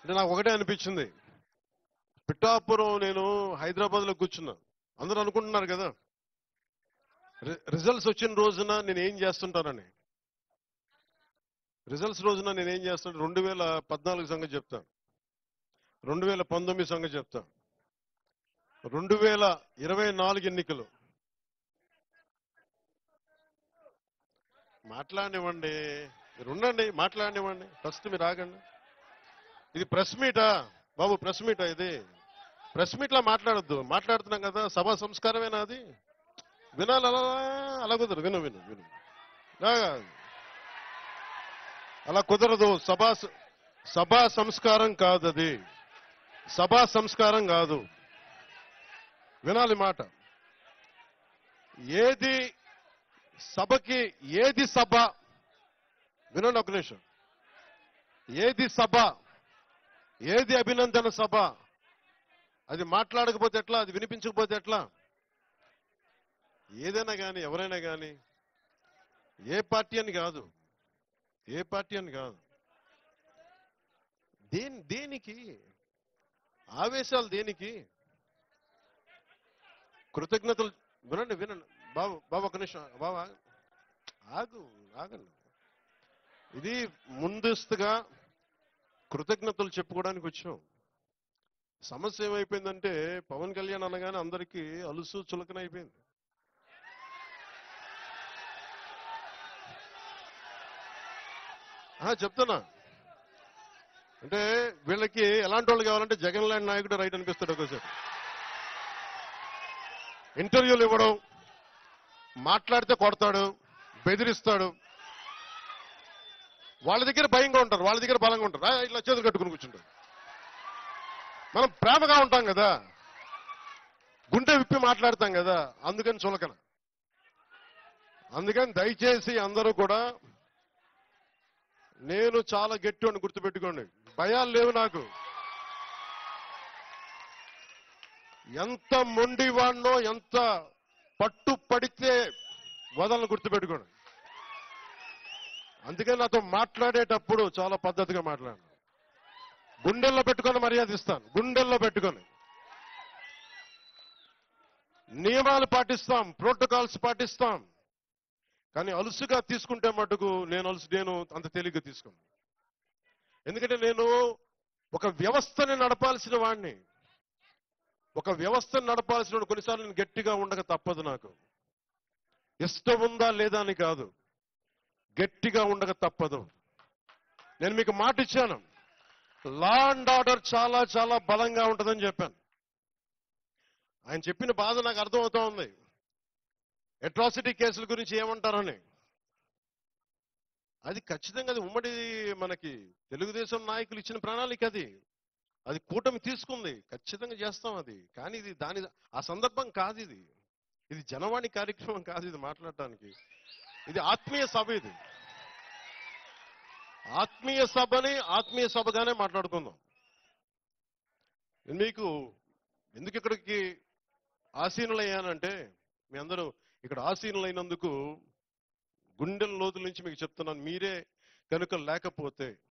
అంటే నాకు ఒకటే అనిపించింది, పిఠాపురం నేను హైదరాబాద్లో కూర్చున్నా. అందరూ అనుకుంటున్నారు కదా రిజల్ట్స్ వచ్చిన రోజున నేను ఏం చేస్తుంటానని. రిజల్ట్స్ రోజున నేను ఏం చేస్తాను 2014 సంగతి చెప్తాను, 2019 సంగతి చెప్తాను, 2024 ఎన్నికలు. మాట్లాడనివ్వండి, మీరు ఉండండి, మాట్లాడనివ్వండి. ఫస్ట్ మీరు ఆగండి. ఇది ప్రెస్ మీటా బాబు? ప్రెస్ మీటా ఇది? ప్రెస్ మీట్లా మాట్లాడొద్దు. మాట్లాడుతున్నాం కదా, సభా సంస్కారమేనా అది? వినాలి అలా? అలా కుదరదు. విను విను విను. అలా కుదరదు. సభా సంస్కారం కాదు అది. సభా సంస్కారం కాదు. వినాలి మాట. ఏది సభకి, ఏది సభ? వినండి ఒక నిమిషం. ఏది సభ, ఏది అభినందన సభ? అది మాట్లాడకపోతే ఎట్లా? అది వినిపించకపోతే ఎట్లా? ఏదైనా కానీ, ఎవరైనా కానీ, ఏ పార్టీ అని కాదు, ఏ పార్టీ అని కాదు, దేనికి ఆవేశాలు? దేనికి కృతజ్ఞతలు? వినండి వినండి బాబు, బాబు ఒక నిమిషం బాబా, ఆగండి. ఇది ముందస్తుగా కృతజ్ఞతలు చెప్పుకోవడానికి వచ్చాం. సమస్య ఏమైపోయిందంటే పవన్ కళ్యాణ్ అనగానే అందరికీ అలుసు చులకన అయిపోయింది. చెప్తున్నా అంటే వీళ్ళకి ఎలాంటి వాళ్ళు కావాలంటే జగన్ లాంటి నాయకుడు రైట్ అనిపిస్తాడు. ఒకసారి ఇంటర్వ్యూలు ఇవ్వడం, మాట్లాడితే కొడతాడు, బెదిరిస్తాడు. వాళ్ళ దగ్గర భయంగా ఉంటారు, వాళ్ళ దగ్గర బలంగా ఉంటారు. ఇట్లా చేతులు కట్టుకుని కూర్చుంటారు. మనం ప్రేమగా ఉంటాం కదా, గుండె విప్పి మాట్లాడతాం కదా, అందుకని చులకన. అందుకని దయచేసి అందరూ కూడా, నేను చాలా గట్టి అని గుర్తుపెట్టుకోండి. భయాలు లేవు నాకు. ఎంత మొండివాడినో, ఎంత పట్టు పడితే వదలను గుర్తుపెట్టుకోండి. అందుకని నాతో మాట్లాడేటప్పుడు చాలా పద్ధతిగా మాట్లాడు. గుండెల్లో పెట్టుకొని మర్యాద ఇస్తాను, గుండెల్లో పెట్టుకొని. నియమాలు పాటిస్తాం, ప్రోటోకాల్స్ పాటిస్తాం. కానీ అలుసుగా తీసుకుంటే మటుకు నేను అంత తేలిగ్గా తీసుకున్నాను. ఎందుకంటే నేను ఒక వ్యవస్థని నడపాల్సిన వాడిని. ఒక వ్యవస్థను నడపాల్సిన వాడు. కొన్నిసార్లు నేను గట్టిగా ఉండక తప్పదు. నాకు ఇష్టం ఉందా లేదా అని కాదు, గట్టిగా ఉండక తప్పదు. నేను మీకు మాట ఇచ్చాను, లా అండ్ ఆర్డర్ చాలా చాలా బలంగా ఉంటుందని చెప్పాను. ఆయన చెప్పిన బాధ నాకు అర్థమవుతా ఉంది. అట్రాసిటీ కేసుల గురించి ఏమంటారని. అది ఖచ్చితంగా అది ఉమ్మడి మనకి తెలుగుదేశం నాయకులు ఇచ్చిన ప్రణాళిక. అది కూటమి తీసుకుంది, ఖచ్చితంగా చేస్తాం అది. కానీ ఇది ఆ సందర్భం కాదు. ఇది జనవాణి కార్యక్రమం కాదు. ఇది మాట్లాడటానికి ఇది ఆత్మీయ సభ. ఇది ఆత్మీయ సభని ఆత్మీయ సభగానే మాట్లాడుకుందాం. మీకు ఎందుకు ఇక్కడికి ఆసీనులయ్యానంటే, మీ అందరూ ఇక్కడ ఆసీనులైనందుకు గుండెల లోతుల నుంచి మీకు చెప్తున్నాను. మీరే కనుక లేకపోతే